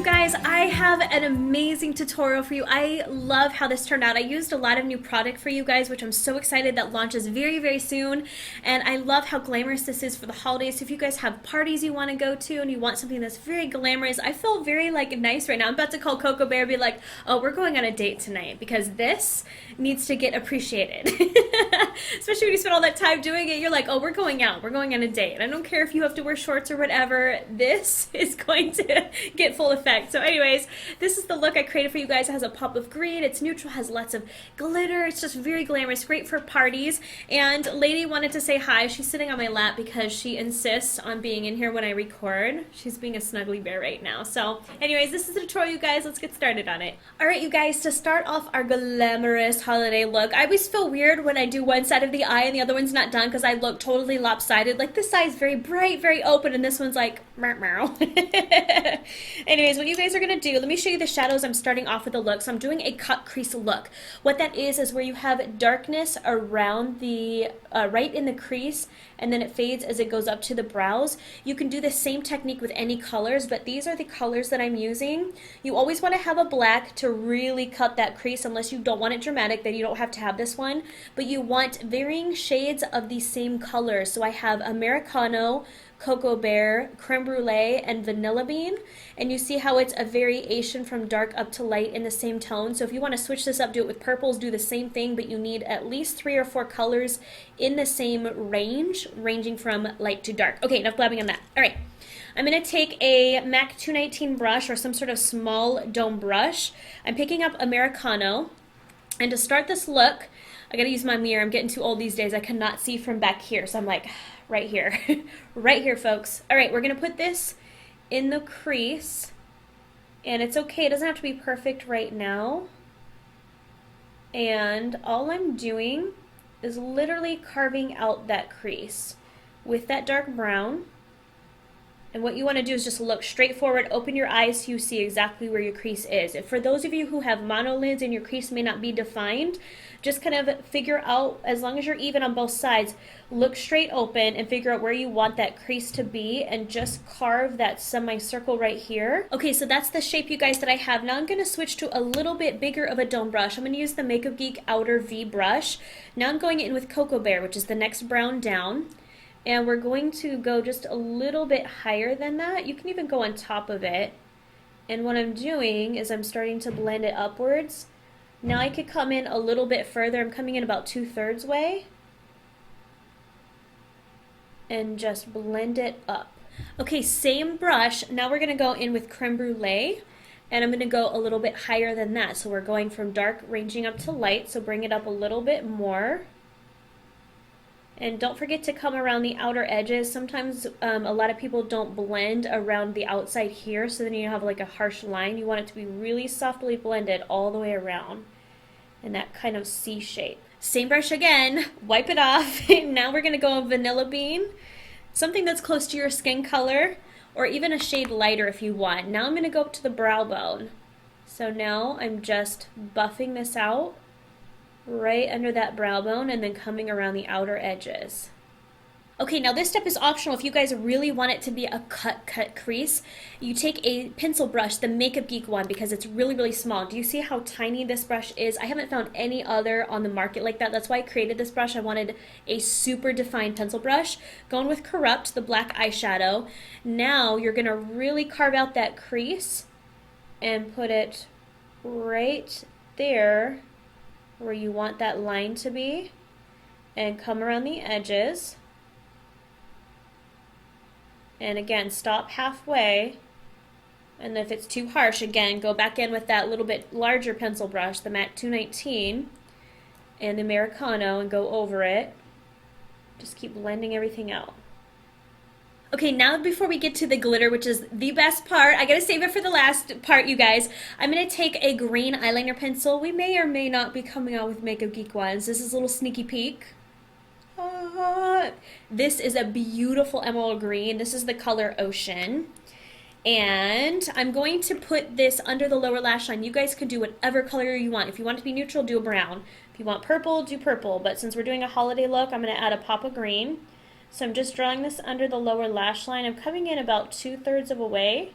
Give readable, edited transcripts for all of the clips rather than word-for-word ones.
you guys, I have an amazing tutorial for you. I love how this turned out. I used a lot of new product for you guys, which I'm so excited that launches very, very soon. And I love how glamorous this is for the holidays. So if you guys have parties you want to go to and you want something that's very glamorous, I feel very nice right now. I'm about to call Coco Bear and be like, oh, we're going on a date tonight because this needs to get appreciated. Especially when you spend all that time doing it, you're like, oh, we're going out. We're going on a date. And I don't care if you have to wear shorts or whatever. This is going to get full effect. So anyways, this is the look I created for you guys. It has a pop of green, it's neutral, has lots of glitter, it's just very glamorous, great for parties. And Lady wanted to say hi. She's sitting on my lap because she insists on being in here when I record. She's being a snuggly bear right now. So anyways, this is the tutorial, you guys. Let's get started on it. Alright, you guys, to start off our glamorous holiday look, I always feel weird when I do one side of the eye and the other one's not done because I look totally lopsided. Like this side's very bright, very open, and this one's like meow meow. Anyways, what you guys are going to do, let me show you the shadows. I'm starting off with the look. So I'm doing a cut crease look. What that is where you have darkness around the, right in the crease, and then it fades as it goes up to the brows. You can do the same technique with any colors, but these are the colors that I'm using. You always want to have a black to really cut that crease, unless you don't want it dramatic, then you don't have to have this one. But you want varying shades of the same colors. So I have Americano, Cocoa Bear, Creme Brulee, and Vanilla Bean. And you see how it's a variation from dark up to light in the same tone. So if you want to switch this up, do it with purples, do the same thing, but you need at least 3 or 4 colors in the same range, ranging from light to dark. Okay, enough blabbing on that. All right. I'm going to take a MAC 219 brush or some sort of small dome brush. I'm picking up Americano. And to start this look, I got to use my mirror. I'm getting too old these days. I cannot see from back here. So I'm like, right here. Right here, folks. All right, we're going to put this in the crease. And it's okay. It doesn't have to be perfect right now. And all I'm doing is literally carving out that crease with that dark brown. And what you want to do is just look straight forward, open your eyes so you see exactly where your crease is. And for those of you who have monolids and your crease may not be defined, just kind of figure out, as long as you're even on both sides, look straight open and figure out where you want that crease to be and just carve that semicircle right here. Okay, so that's the shape, you guys, that I have. Now I'm going to switch to a little bit bigger of a dome brush. I'm going to use the Makeup Geek Outer V brush. Now I'm going in with Cocoa Bear, which is the next brown down. And we're going to go just a little bit higher than that. You can even go on top of it. And what I'm doing is I'm starting to blend it upwards. Now I could come in a little bit further. I'm coming in about 2/3 way. And just blend it up. Okay, same brush. Now we're going to go in with Creme Brulee. And I'm going to go a little bit higher than that. So we're going from dark ranging up to light. So bring it up a little bit more. And don't forget to come around the outer edges. Sometimes a lot of people don't blend around the outside here, so then you have like a harsh line. You want it to be really softly blended all the way around in that kind of C shape. Same brush again, wipe it off. Now we're going to go on Vanilla Bean, something that's close to your skin color, or even a shade lighter if you want. Now I'm going to go up to the brow bone. So now I'm just buffing this out right under that brow bone and then coming around the outer edges. Okay, now this step is optional. If you guys really want it to be a cut crease, you take a pencil brush, the Makeup Geek one, because it's really, really small. Do you see how tiny this brush is? I haven't found any other on the market like that. That's why I created this brush. I wanted a super defined pencil brush. Going with Corrupt, the black eyeshadow. Now you're going to really carve out that crease and put it right there where you want that line to be, and come around the edges. And again, stop halfway, and if it's too harsh, again, go back in with that little bit larger pencil brush, the MAC 219 and the Americano, and go over it. Just keep blending everything out. Okay, now before we get to the glitter, which is the best part, I gotta save it for the last part, you guys. I'm gonna take a green eyeliner pencil. We may or may not be coming out with Makeup Geek ones. This is a little sneaky peek. This is a beautiful emerald green. This is the color Ocean. And I'm going to put this under the lower lash line. You guys can do whatever color you want. If you want it to be neutral, do a brown. If you want purple, do purple. But since we're doing a holiday look, I'm gonna add a pop of green. So I'm just drawing this under the lower lash line. I'm coming in about 2/3 of a way.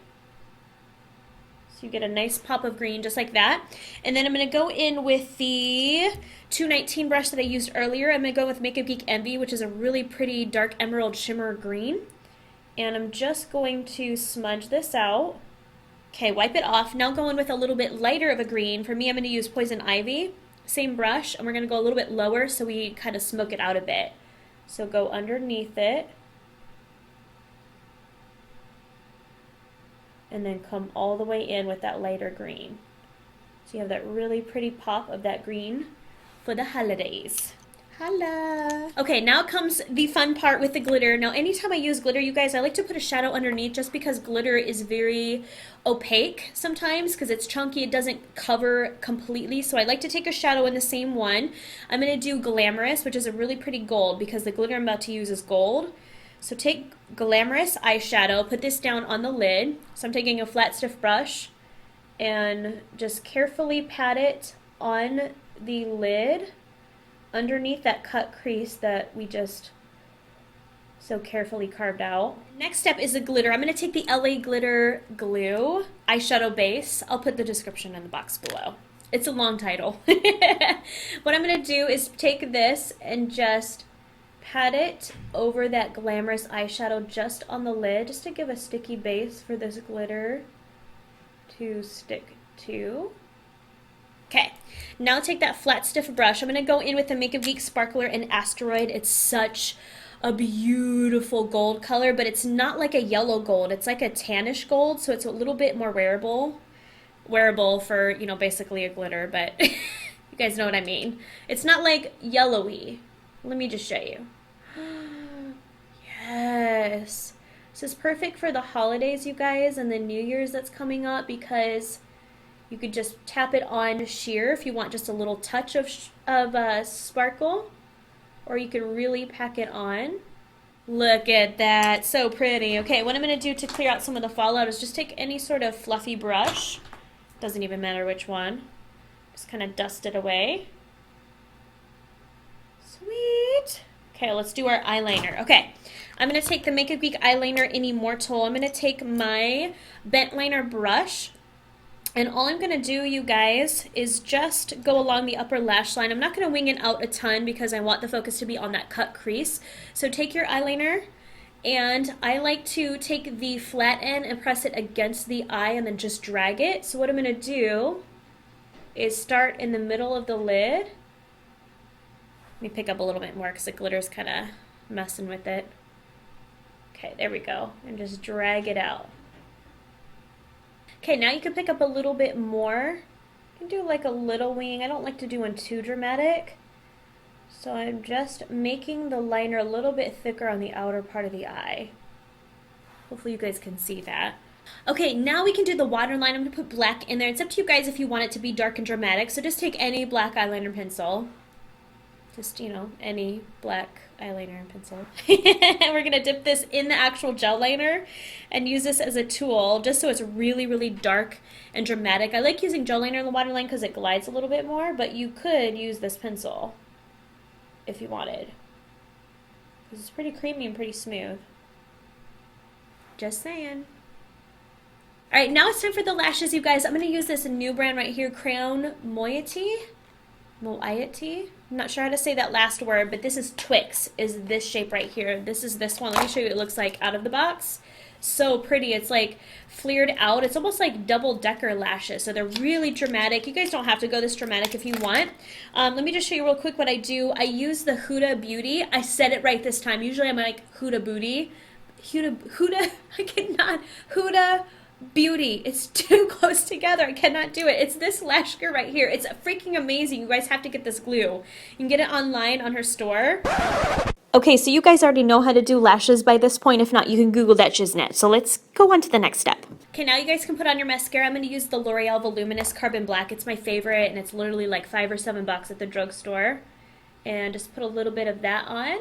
So you get a nice pop of green just like that. And then I'm going to go in with the 219 brush that I used earlier. I'm going to go with Makeup Geek Envy, which is a really pretty dark emerald shimmer green. And I'm just going to smudge this out. Okay, wipe it off. Now go in with a little bit lighter of a green. For me, I'm going to use Poison Ivy. Same brush, and we're going to go a little bit lower so we kind of smoke it out a bit. So go underneath it. And then come all the way in with that lighter green. So you have that really pretty pop of that green for the holidays. Holla! Okay, now comes the fun part with the glitter. Now, anytime I use glitter, you guys, I like to put a shadow underneath just because glitter is very opaque sometimes because it's chunky. It doesn't cover completely. So I like to take a shadow in the same one. I'm going to do Glamorous, which is a really pretty gold because the glitter I'm about to use is gold. So take Glamorous eyeshadow, put this down on the lid. So I'm taking a flat stiff brush and just carefully pat it on the lid underneath that cut crease that we just so carefully carved out. Next step is the glitter. I'm going to take the LA Glitter Glue eyeshadow base. I'll put the description in the box below. It's a long title. What I'm going to do is take this and just pat it over that Glamorous eyeshadow just on the lid, just to give a sticky base for this glitter to stick to. Okay, now take that flat stiff brush. I'm going to go in with the Makeup Geek Sparkler in Asteroid. It's such a beautiful gold color, but it's not like a yellow gold. It's like a tannish gold, so it's a little bit more wearable for, you know, basically a glitter, but you guys know what I mean. It's not like yellowy. Let me just show you. Yes. This is perfect for the holidays, you guys, and the New Year's that's coming up because you could just tap it on sheer if you want just a little touch of sparkle, or you can really pack it on. Look at that. So pretty. Okay, what I'm going to do to clear out some of the fallout is just take any sort of fluffy brush. Doesn't even matter which one. Just kind of dust it away. Sweet. Okay, let's do our eyeliner. Okay, I'm going to take the Makeup Geek eyeliner in Immortal. I'm going to take my bent liner brush, and all I'm going to do, you guys, is just go along the upper lash line. I'm not going to wing it out a ton because I want the focus to be on that cut crease. So take your eyeliner, and I like to take the flat end and press it against the eye and then just drag it. So what I'm going to do is start in the middle of the lid. Let me pick up a little bit more because the glitter's kind of messing with it. Okay, there we go. And just drag it out. Okay, now you can pick up a little bit more. You can do like a little wing. I don't like to do one too dramatic. So I'm just making the liner a little bit thicker on the outer part of the eye. Hopefully you guys can see that. Okay, now we can do the waterline. I'm going to put black in there. It's up to you guys if you want it to be dark and dramatic. So just take any black eyeliner pencil. Just, you know, any black eyeliner and pencil. We're going to dip this in the actual gel liner and use this as a tool just so it's really, really dark and dramatic. I like using gel liner in the waterline because it glides a little bit more, but you could use this pencil if you wanted. Because it's pretty creamy and pretty smooth. Just saying. Alright, now it's time for the lashes, you guys. I'm going to use this new brand right here, Crown Moiety. Moiety. I'm not sure how to say that last word, but this is Twix, is this shape right here. This is this one. Let me show you what it looks like out of the box. So pretty. It's like flared out. It's almost like double-decker lashes, so they're really dramatic. You guys don't have to go this dramatic if you want. Let me just show you real quick what I do. I use the Huda Beauty. I said it right this time. Usually I'm like Huda Booty. Huda, I cannot. Huda Beauty. It's too close together. I cannot do it. It's this lash girl right here. It's freaking amazing. You guys have to get this glue. You can get it online on her store. Okay, so you guys already know how to do lashes by this point. If not, you can Google that shiznit. So let's go on to the next step. Okay, now you guys can put on your mascara. I'm going to use the L'Oreal Voluminous Carbon Black. It's my favorite, and it's literally like $5 or $7 at the drugstore. And just put a little bit of that on.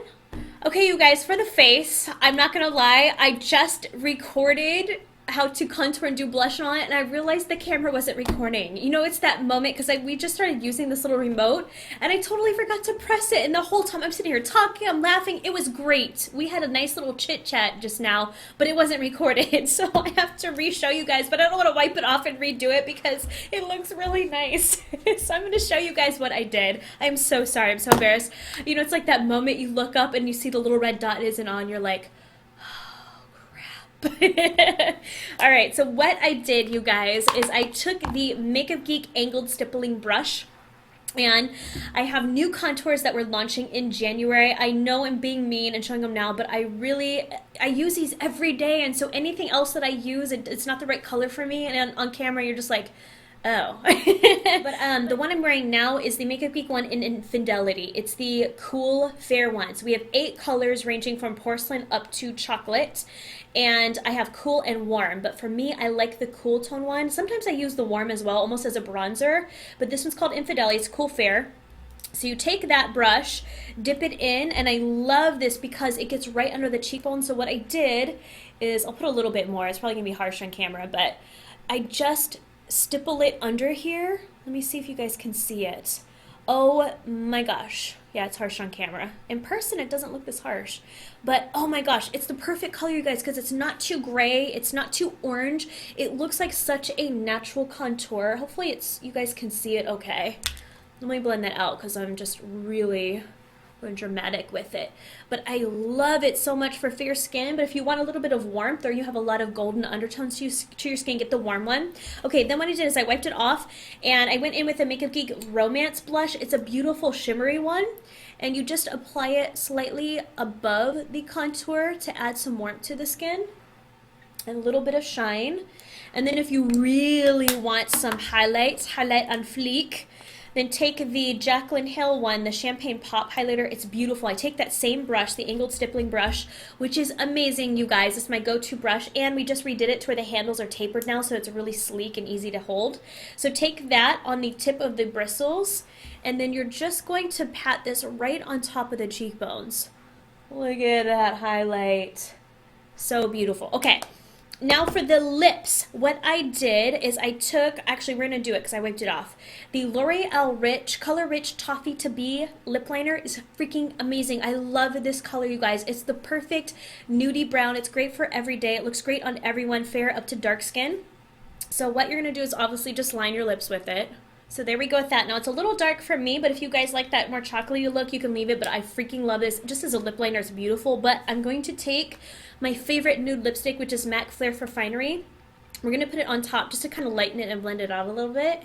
Okay, you guys, for the face, I'm not going to lie. I just recorded how to contour and do blush and all that, and I realized the camera wasn't recording. You know, it's that moment because we just started using this little remote and I totally forgot to press it, and the whole time I'm sitting here talking, I'm laughing. It was great. We had a nice little chit chat just now, but it wasn't recorded, so I have to re-show you guys, but I don't want to wipe it off and redo it because it looks really nice. So I'm going to show you guys what I did. I'm so sorry. I'm so embarrassed. You know, it's like that moment you look up and you see the little red dot isn't on. You're like, all right, so what I did, you guys, is I took the Makeup Geek angled stippling brush, and I have new contours that we're launching in January. I know I'm being mean and showing them now, but I use these every day, and so anything else that I use, it's not the right color for me, and on camera you're just like, oh. But the one I'm wearing now is the Makeup Geek one in Infidelity. It's the Cool Fair one. So we have 8 colors ranging from porcelain up to chocolate. And I have cool and warm. But for me, I like the cool tone one. Sometimes I use the warm as well, almost as a bronzer. But this one's called Infidelity. It's Cool Fair. So you take that brush, dip it in, and I love this because it gets right under the cheekbone. So what I did is, I'll put a little bit more. It's probably going to be harsh on camera, but I just stipple it under here. Let me see if you guys can see it. Oh my gosh. Yeah, it's harsh on camera. In person, it doesn't look this harsh. But oh my gosh, it's the perfect color, you guys, because it's not too gray. It's not too orange. It looks like such a natural contour. Hopefully you guys can see it okay. Let me blend that out because I'm just really dramatic with it. But I love it so much for fair skin. But if you want a little bit of warmth or you have a lot of golden undertones to your skin, get the warm one. Okay, then what I did is I wiped it off and I went in with a Makeup Geek Romance blush. It's a beautiful shimmery one, and you just apply it slightly above the contour to add some warmth to the skin and a little bit of shine. And then if you really want some highlight on fleek, then take the Jaclyn Hill one, the Champagne Pop Highlighter. It's beautiful. I take that same brush, the angled stippling brush, which is amazing, you guys. It's my go-to brush, and we just redid it to where the handles are tapered now, so it's really sleek and easy to hold. So take that on the tip of the bristles, and then you're just going to pat this right on top of the cheekbones. Look at that highlight. So beautiful. Okay. Now for the lips, what I did is I took, actually we're going to do it because I wiped it off. The L'Oreal Rich, Color Rich Toffee to Be lip liner is freaking amazing. I love this color, you guys. It's the perfect nudie brown. It's great for every day. It looks great on everyone, fair up to dark skin. So what you're going to do is obviously just line your lips with it. So there we go with that. Now it's a little dark for me, but if you guys like that more chocolatey look, you can leave it, but I freaking love this. Just as a lip liner, it's beautiful. But I'm going to take my favorite nude lipstick, which is MAC Flare for Finery. We're going to put it on top just to kind of lighten it and blend it out a little bit.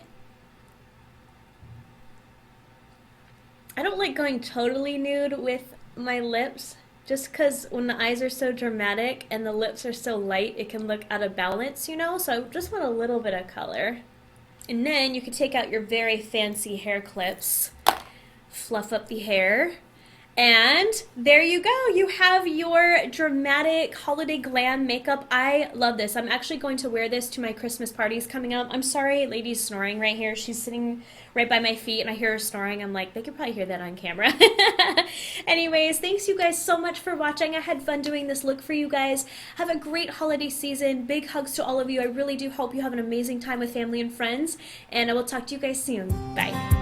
I don't like going totally nude with my lips, just because when the eyes are so dramatic and the lips are so light, it can look out of balance, you know? So I just want a little bit of color. And then you can take out your very fancy hair clips, fluff up the hair, and there you go. You have your dramatic holiday glam makeup. I love this. I'm actually going to wear this to my Christmas parties coming up. I'm sorry, lady's snoring right here. She's sitting right by my feet and I hear her snoring. I'm like, they could probably hear that on camera. Anyways, thanks you guys so much for watching. I had fun doing this look for you guys. Have a great holiday season. Big hugs to all of you. I really do hope you have an amazing time with family and friends, and I will talk to you guys soon. Bye.